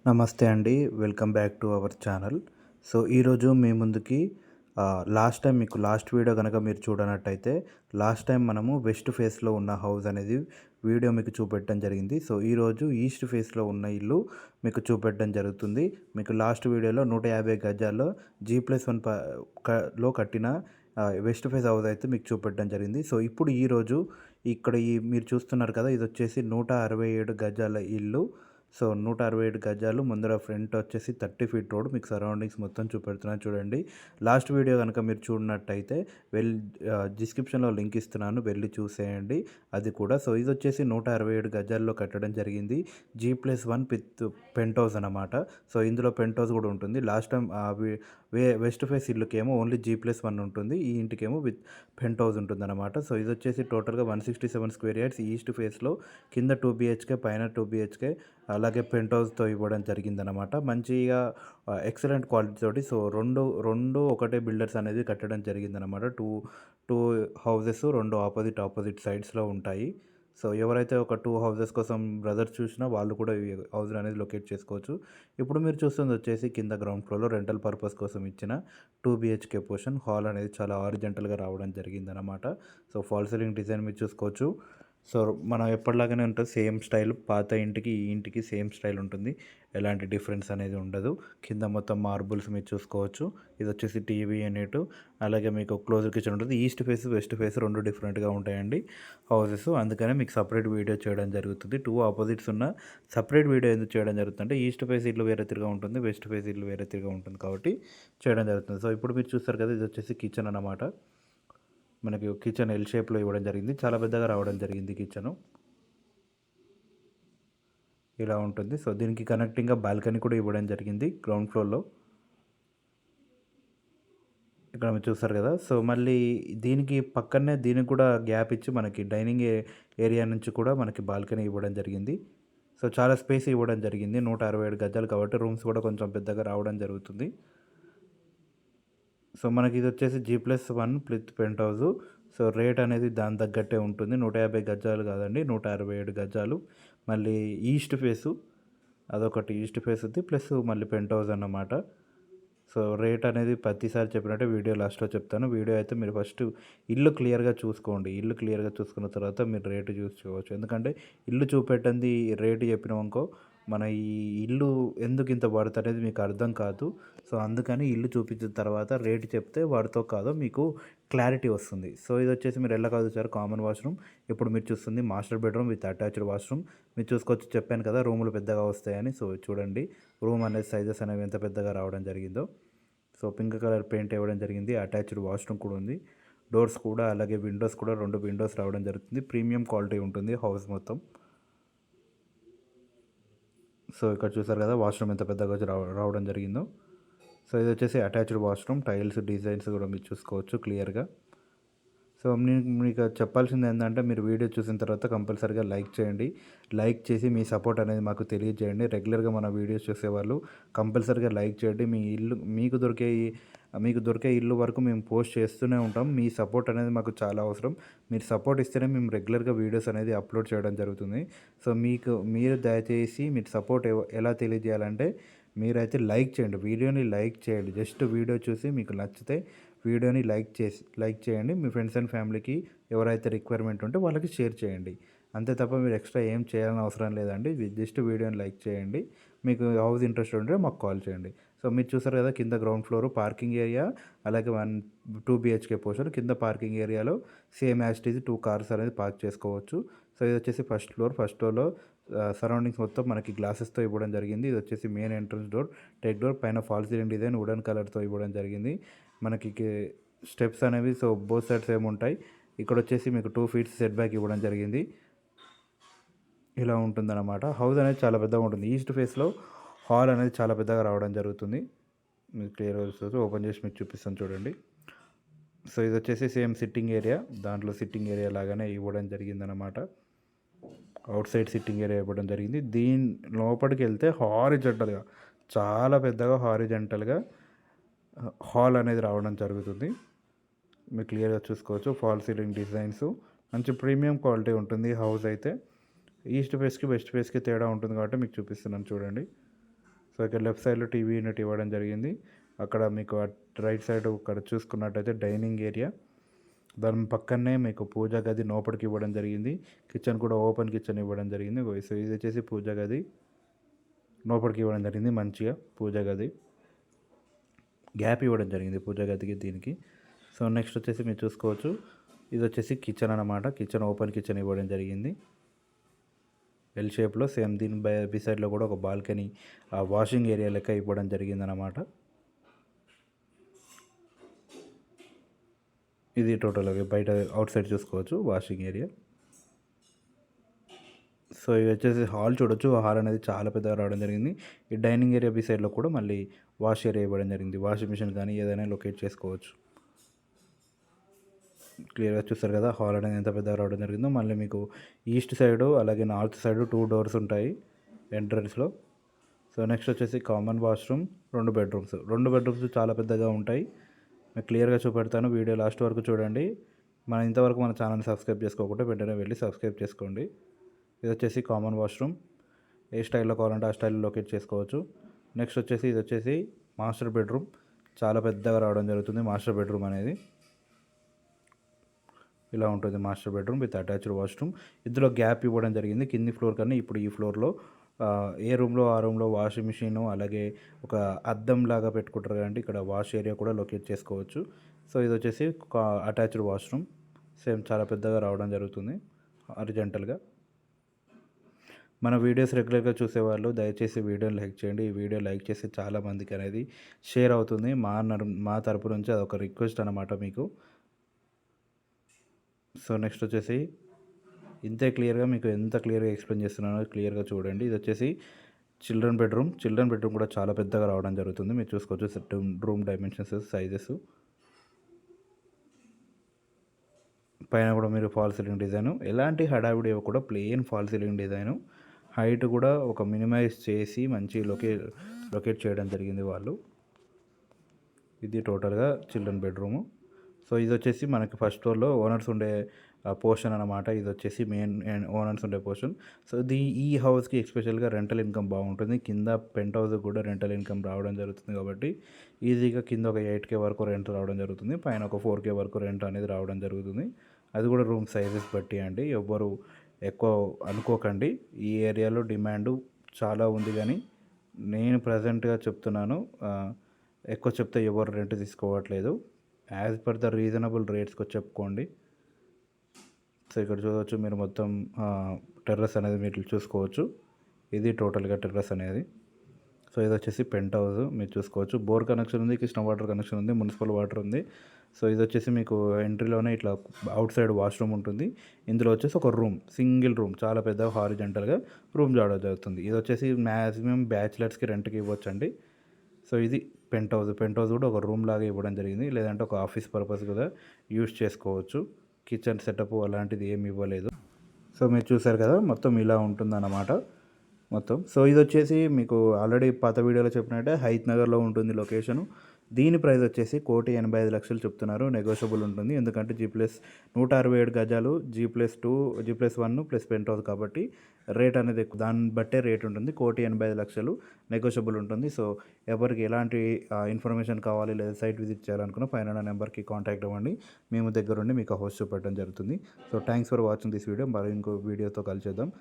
నమస్తే అండి. Welcome back to our channel. ఈరోజు మీ ముందుకి లాస్ట్ టైం మీకు లాస్ట్ వీడియో గనక మీరు చూడనట్టయితే, లాస్ట్ టైం మనము వెస్ట్ ఫేస్‌లో ఉన్న హౌస్ అనేది వీడియో మీకు చూపెట్టడం జరిగింది. ఈరోజు ఈస్ట్ ఫేస్‌లో ఉన్న ఇల్లు మీకు చూపెట్టడం జరుగుతుంది. మీకు లాస్ట్ వీడియోలో 150 గజాల్లో G+1 లో కట్టిన వెస్ట్ ఫేస్ హౌస్ అయితే మీకు చూపెట్టడం జరిగింది. ఇప్పుడు ఈరోజు ఇక్కడ మీరు చూస్తున్నారు కదా! ఇదొచ్చేసి 167 గజాల ఇల్లు. 167 గజాలు ముందర ఫ్రంట్ వచ్చేసి 30 ఫీట్ రోడ్ మీకు సరౌండింగ్స్ మొత్తం చూపెడుతున్నాను చూడండి. లాస్ట్ వీడియో కనుక మీరు చూడనట్టయితే డిస్క్రిప్షన్‌లో లింక్ ఇస్తున్నాను వెళ్ళి చూసేయండి అది కూడా. ఇది వచ్చేసి 167 గజాల్లో కట్టడం జరిగింది. G+1 విత్ పెంట్ హౌస్ అనమాట. ఇందులో పెంట్ హౌస్ కూడా ఉంటుంది. లాస్ట్ టైం వెస్ట్ ఫేస్ ఇల్లుకేమో ఓన్లీ G+1 ఉంటుంది. ఈ ఇంటికేమో విత్ పెంట్ హౌస్ ఉంటుందన్నమాట. ఇది వచ్చేసి టోటల్‌గా 167 స్క్వేర్ యార్డ్స్ ఈస్ట్ ఫేస్‌లో కింద 2 BHK పైన 2 BHK అలాగే పెంట్ హౌస్‌తో ఇవ్వడం జరిగిందనమాట. మంచిగా ఎక్సలెంట్ క్వాలిటీ తోటి రెండు ఒకటే బిల్డర్స్ అనేది కట్టడం జరిగిందనమాట. 2 హౌసెస్ 2 ఆపోజిట్ సైడ్స్‌లో ఉంటాయి. ఎవరైతే ఒక 2 హౌసెస్ కోసం బ్రదర్స్ చూసినా వాళ్ళు కూడా ఈ హౌస్‌ని అనేది లొకేట్ చేసుకోవచ్చు. ఇప్పుడు మీరు చూస్తుంది వచ్చేసి కింద గ్రౌండ్ ఫ్లోర్‌లో రెంటల్ పర్పస్ కోసం ఇచ్చిన 2 BHK పోర్షన్. హాల్ అనేది చాలా హారిజాంటల్‌గా రావడం జరిగిందనమాట. ఫాల్ సీలింగ్ డిజైన్ మీరు చూసుకోవచ్చు. సో మనం ఎప్పటిలాగానే ఉంటుంది సేమ్ స్టైల్. పాత ఇంటికి ఈ ఇంటికి సేమ్ స్టైల్ ఉంటుంది. ఎలాంటి డిఫరెన్స్ అనేది ఉండదు. కింద మొత్తం మార్బుల్స్ మీరు చూసుకోవచ్చు. ఇది వచ్చేసి టీవీ యూనిట్, అలాగే మీకు క్లోజ్డ్ కిచెన్ ఉంటుంది. ఈస్ట్ ఫేస్ వెస్ట్ ఫేస్ రెండు డిఫరెంట్గా ఉంటాయండి హౌసెస్. అందుకనే మీకు సపరేట్ వీడియో చేయడం జరుగుతుంది. 2 ఆపోజిట్స్ ఉన్న సపరేట్ వీడియో ఎందుకు చేయడం జరుగుతుందంటే ఈస్ట్ ఫేస్ ఇల్లు వేరే తిరిగా ఉంటుంది, వెస్ట్ ఫేస్ ఇల్లు వేరే తిరిగా ఉంటుంది కాబట్టి చేయడం జరుగుతుంది. ఇప్పుడు మీరు చూస్తారు కదా, ఇది వచ్చేసి కిచెన్ అన్నమాట. మనకి కిచెన్ ఎల్ షేప్లో ఇవ్వడం జరిగింది. చాలా పెద్దగా రావడం జరిగింది కిచెను. ఇలా ఉంటుంది. దీనికి కనెక్టింగ్‌గా బాల్కనీ కూడా ఇవ్వడం జరిగింది గ్రౌండ్ ఫ్లోర్‌లో. ఇక్కడ మీరు చూస్తారు కదా! మళ్ళీ దీనికి పక్కనే దీనికి కూడా గ్యాప్ ఇచ్చి మనకి డైనింగ్ ఏరియా నుంచి కూడా మనకి బాల్కనీ ఇవ్వడం జరిగింది. చాలా స్పేస్ ఇవ్వడం జరిగింది. 167 గజాలు కాబట్టి రూమ్స్ కూడా కొంచెం పెద్దగా రావడం జరుగుతుంది. మనకి ఇది వచ్చేసి G+1 ప్లిత్ పెంట్ హౌసు. రేట్ అనేది దాని తగ్గట్టే ఉంటుంది. 150 గజాలు కాదండి, 167 గజాలు. మళ్ళీ ఈస్ట్ ఫేసు అదొకటి ఈస్ట్ ఫేస్ ఉంది. ప్లస్ మళ్ళీ పెంట్ హౌస్ అన్నమాట. రేట్ అనేది ప్రతిసారి చెప్పినట్టే వీడియో లాస్ట్‌లో చెప్తాను. వీడియో అయితే మీరు ఫస్ట్ ఇల్లు క్లియర్‌గా చూసుకోండి. ఇల్లు క్లియర్‌గా చూసుకున్న తర్వాత మీరు రేటు చూసుకోవచ్చు. ఎందుకంటే ఇల్లు చూపెట్టంది రేటు చెప్పినామనుకో మన ఈ ఇల్లు ఎందుకు ఇంత పడుతనేది మీకు అర్థం కాదు. అందుకని ఇల్లు చూపించిన తర్వాత రేటు చెప్తే వాడితో కాదో మీకు క్లారిటీ వస్తుంది. ఇది వచ్చేసి మీరు ఎలా కాదు సార్ కామన్ వాష్రూమ్. ఇప్పుడు మీరు చూస్తుంది master bedroom with attached washroom. మీరు చూసుకోవచ్చు, చెప్పాను కదా రూములు పెద్దగా వస్తాయని. చూడండి రూమ్ అనేది సైజెస్ అనేవి ఎంత పెద్దగా రావడం జరిగిందో. పింక్ కలర్ పెయింట్ ఇవ్వడం జరిగింది. అటాచ్డ్ వాష్రూమ్ కూడా ఉంది. డోర్స్ కూడా అలాగే విండోస్ కూడా 2 విండోస్ రావడం జరుగుతుంది. ప్రీమియం క్వాలిటీ ఉంటుంది హౌస్ మొత్తం. ఇక్కడ చూసారు కదా వాష్రూమ్ ఎంత పెద్దగా రావడం జరిగిందో. ఇది వచ్చేసి అటాచ్డ్ వాష్రూమ్. టైల్స్ డిజైన్స్ కూడా మీరు చూసుకోవచ్చు క్లియర్గా. నేను మీకు చెప్పాల్సింది ఏంటంటే మీరు వీడియో చూసిన తర్వాత కంపల్సరీగా లైక్ చేయండి. లైక్ చేసి మీ సపోర్ట్ అనేది మాకు తెలియజేయండి. రెగ్యులర్గా మన వీడియోస్ చూసేవాళ్ళు కంపల్సరీగా లైక్ చేయండి. మీకు దొరికే ఇల్లు వరకు మేము పోస్ట్ చేస్తూనే ఉంటాం. మీ సపోర్ట్ అనేది మాకు చాలా అవసరం. మీరు సపోర్ట్ ఇస్తేనే మేము రెగ్యులర్గా వీడియోస్ అనేది అప్లోడ్ చేయడం జరుగుతుంది. మీరు దయచేసి మీరు సపోర్ట్ ఎలా తెలియజేయాలంటే మీరైతే లైక్ చేయండి. వీడియోని లైక్ చేయండి. జస్ట్ వీడియో చూసి మీకు నచ్చితే వీడియోని లైక్ చేయండి. మీ ఫ్రెండ్స్ అండ్ ఫ్యామిలీకి ఎవరైతే రిక్వైర్మెంట్ ఉంటే వాళ్ళకి షేర్ చేయండి. అంతే తప్ప మీరు ఎక్స్ట్రా ఏం చేయాలని అవసరం లేదండి. జస్ట్ వీడియోని లైక్ చేయండి. మీకు హౌస్ ఇంట్రెస్ట్ ఉంటే మాకు కాల్ చేయండి. మీరు చూసారు కదా కింద గ్రౌండ్ ఫ్లోర్ పార్కింగ్ ఏరియా, అలాగే 2 BHK పోర్షన్. కింద పార్కింగ్ ఏరియాలో same as it is 2 cars అనేది పార్క్ చేసుకోవచ్చు. ఇది వచ్చేసి ఫస్ట్ ఫ్లోర్లో సరౌండింగ్స్ మొత్తం మనకి గ్లాసెస్తో ఇవ్వడం జరిగింది. ఇది వచ్చేసి main entrance door, tech door, పైన ఫాల్ సీలింగ్ డిజైన్ వుడెన్ కలర్తో ఇవ్వడం జరిగింది. మనకి స్టెప్స్ అనేవి బోత్ సైడ్స్ సేమ్ ఉంటాయి. ఇక్కడ వచ్చేసి మీకు 2 feet సెట్ బ్యాక్ ఇవ్వడం జరిగింది. ఇలా ఉంటుందన్నమాట. హౌస్ అనేది చాలా పెద్దగా ఉంటుంది. ఈస్ట్ ఫేస్లో హాల్ అనేది చాలా పెద్దగా రావడం జరుగుతుంది. మీకు క్లియర్గా చూస్తే ఓపెన్ చేసి మీకు చూపిస్తాను చూడండి. ఇది వచ్చేసి సేమ్ సిట్టింగ్ ఏరియా. దాంట్లో సిట్టింగ్ ఏరియా లాగానే ఇవ్వడం జరిగిందనమాట. అవుట్ సైడ్ సిట్టింగ్ ఏరియా ఇవ్వడం జరిగింది. దీని లోపలికి వెళ్తే హారిజంటల్గా చాలా పెద్దగా హారిజంటల్గా హాల్ అనేది రావడం జరుగుతుంది. మీరు క్లియర్గా చూసుకోవచ్చు. ఫాల్ సీలింగ్ డిజైన్స్ మంచి ప్రీమియం క్వాలిటీ ఉంటుంది హౌస్ అయితే. ఈస్ట్ ఫేస్కి వెస్ట్ ఫేస్కి తేడా ఉంటుంది కాబట్టి మీకు చూపిస్తున్నాను చూడండి. సో ఇక్కడ లెఫ్ట్ సైడ్లో టీవీ యూనిట్ ఇవ్వడం జరిగింది. అక్కడ మీకు రైట్ సైడ్ ఇక్కడ చూసుకున్నట్టయితే డైనింగ్ ఏరియా, దాని పక్కనే మీకు పూజా గది లోపలికి ఇవ్వడం జరిగింది. కిచెన్ కూడా ఓపెన్ కిచెన్ ఇవ్వడం జరిగింది. సో ఇది వచ్చేసి పూజా గది లోపలికి ఇవ్వడం జరిగింది. మంచిగా పూజా గది గ్యాప్ ఇవ్వడం జరిగింది పూజా గదికి దీనికి. సో నెక్స్ట్ వచ్చేసి మీరు చూసుకోవచ్చు, ఇది వచ్చేసి కిచెన్ అన్నమాట. కిచెన్ ఓపెన్ కిచెన్ ఇవ్వడం జరిగింది ఎల్ షేప్లో. సేమ్ దీని బిసైడ్లో కూడా ఒక బాల్కనీ వాషింగ్ ఏరియా లెక్క ఇవ్వడం జరిగిందనమాట. ఇది టోటల్గా బయట అవుట్ సైడ్ చూసుకోవచ్చు వాషింగ్ ఏరియా. సో ఇది వచ్చేసి హాల్ చూడొచ్చు. హాల్ అనేది చాలా పెద్దగా రావడం జరిగింది. ఈ డైనింగ్ ఏరియా బిసైడ్లో కూడా మళ్ళీ వాష్ ఏరియా ఇవ్వడం జరిగింది. వాషింగ్ మిషన్ కానీ ఏదైనా లొకేట్ చేసుకోవచ్చు. క్లియర్గా చూస్తారు కదా హాల్ అనేది ఎంత పెద్దగా రావడం జరిగిందో. మళ్ళీ మీకు ఈస్ట్ సైడు అలాగే నార్త్ సైడ్ 2 డోర్స్ ఉంటాయి ఎంట్రన్స్లో. సో నెక్స్ట్ వచ్చేసి కామన్ వాష్రూమ్, 2 బెడ్రూమ్స్. 2 బెడ్రూమ్స్ చాలా పెద్దగా ఉంటాయి. నేను క్లియర్గా చూపెడతాను, వీడియో లాస్ట్ వరకు చూడండి. ఇంతవరకు మన ఛానల్ని సబ్స్క్రైబ్ చేసుకోకుండా వెంటనే వెళ్ళి సబ్స్క్రైబ్ చేసుకోండి. ఇది వచ్చేసి కామన్ వాష్రూమ్. ఏ స్టైల్లో కావాలంటే ఆ స్టైల్లో లొకేట్ చేసుకోవచ్చు. నెక్స్ట్ వచ్చేసి ఇది వచ్చేసి మాస్టర్ బెడ్రూమ్. చాలా పెద్దగా రావడం జరుగుతుంది మాస్టర్ బెడ్రూమ్ అనేది. ఇలా ఉంటుంది master bedroom with attached washroom. ఇందులో గ్యాప్ ఇవ్వడం జరిగింది కింది ఫ్లోర్ కన్నా ఇప్పుడు ఈ ఫ్లోర్లో. ఏ రూమ్లో ఆ రూమ్లో వాషింగ్ మిషన్ అలాగే ఒక అద్దం లాగా పెట్టుకుంటారు కదండి, ఇక్కడ వాష్ ఏరియా కూడా లొకేట్ చేసుకోవచ్చు. సో ఇది వచ్చేసి అటాచ్డ్ వాష్రూమ్. సేమ్ చాలా పెద్దగా రావడం జరుగుతుంది హారిజాంటల్గా. మన వీడియోస్ రెగ్యులర్గా చూసేవాళ్ళు దయచేసి వీడియోని లైక్ చేయండి. ఈ వీడియో లైక్ చేస్తే చాలామందికి అనేది షేర్ అవుతుంది. మా తరపు నుంచి అదొక రిక్వెస్ట్ అనమాట మీకు. సో నెక్స్ట్ వచ్చేసి ఇంతే క్లియర్గా మీకు ఎంత క్లియర్గా ఎక్స్ప్లెయిన్ చేస్తున్నానో క్లియర్గా చూడండి. ఇది వచ్చేసి చిల్డ్రన్ బెడ్రూమ్ కూడా చాలా పెద్దగా రావడం జరుగుతుంది. మీరు చూసుకోవచ్చు రూమ్ డైమెన్షన్స్, సైజెస్. పైన కూడా మీరు ఫాల్ సీలింగ్ డిజైన్, ఎలాంటి హడావిడి కూడా plain fall ceiling design. Height కూడా ఒక మినిమైజ్ చేసి మంచి లొకేట్ చేయడం జరిగింది వాళ్ళు. ఇది టోటల్గా చిల్డ్రన్ బెడ్రూము. సో ఇది వచ్చేసి మనకి ఫస్ట్ ఫ్లోర్లో ఓనర్స్ ఉండే పోర్షన్ అనమాట. ఇది వచ్చేసి మెయిన్ ఓనర్స్ ఉండే పోర్షన్. సో ఈ హౌస్కి ఎస్పెషల్గా రెంటల్ ఇన్కమ్ బాగుంటుంది. కింద పెంట్ హౌస్ కూడా రెంటల్ ఇన్కమ్ రావడం జరుగుతుంది కాబట్టి ఈజీగా కింద ఒక 8K వరకు రెంట్ రావడం జరుగుతుంది. పైన ఒక 4K వరకు రెంట్ అనేది రావడం జరుగుతుంది. అది కూడా రూమ్ సైజెస్ బట్టి అండి. ఎవ్వరు ఎక్కువ అనుకోకండి. ఈ ఏరియాలో డిమాండ్ చాలా ఉంది, కానీ నేను ప్రజెంట్గా చెప్తున్నాను, ఎక్కువ చెప్తే ఎవరు రెంట్ తీసుకోవట్లేదు. యాజ్ పర్ ద రీజనబుల్ రేట్స్కి చెప్పుకోండి. సో ఇక్కడ చూడవచ్చు మీరు మొత్తం టెర్రస్ అనేది మీరు చూసుకోవచ్చు. ఇది టోటల్గా టెర్రస్ అనేది. సో ఇది వచ్చేసి పెంట్ హౌస్ మీరు చూసుకోవచ్చు. బోర్ కనెక్షన్ ఉంది, కృష్ణ వాటర్ కనెక్షన్ ఉంది, మున్సిపల్ వాటర్ ఉంది. సో ఇది వచ్చేసి మీకు ఎంట్రీలోనే ఇట్లా అవుట్ సైడ్ వాష్రూమ్ ఉంటుంది. ఇందులో వచ్చేసి ఒక రూమ్, సింగిల్ రూమ్, చాలా పెద్ద హారిజాంటల్గా రూమ్ చేయడం జరుగుతుంది. ఇది వచ్చేసి మ్యాక్సిమం బ్యాచిలర్స్కి రెంట్కి ఇవ్వచ్చండి. సో ఇది పెంట్ హౌస్ కూడా ఒక రూమ్ లాగా ఇవ్వడం జరిగింది, లేదంటే ఒక ఆఫీస్ పర్పస్ కూడా యూజ్ చేసుకోవచ్చు. కిచెన్ సెటప్ అలాంటిది ఏమి ఇవ్వలేదు. సో మీరు చూసారు కదా మొత్తం ఇలా ఉంటుందన్నమాట మొత్తం. సో ఇది వచ్చేసి మీకు ఆల్రెడీ పాత వీడియోలో చెప్పినట్టే హైత్ నగర్లో ఉంటుంది లొకేషను. దీని ప్రైస్ వచ్చేసి 1,85,00,000 చెప్తున్నారు. నెగోషియబుల్ ఉంటుంది, ఎందుకంటే G+167 గజాలు, G+2, G+1 plus penthouse కాబట్టి రేట్ అనేది ఎక్కువ, దాన్ని బట్టే రేట్ ఉంటుంది. 1,85,00,000 నెగోషియబుల్ ఉంటుంది. సో ఎవరికి ఎలాంటి ఇన్ఫర్మేషన్ కావాలి లేదా సైట్ విజిట్ చేయాలనుకున్న పైన నెంబర్కి కాంటాక్ట్ అవ్వండి. మేము దగ్గరుండి మీకు హౌస్ చూపెట్టడం జరుగుతుంది. So thanks for watching this video. మరి ఇంకో వీడియోతో కలిసేద్దాం.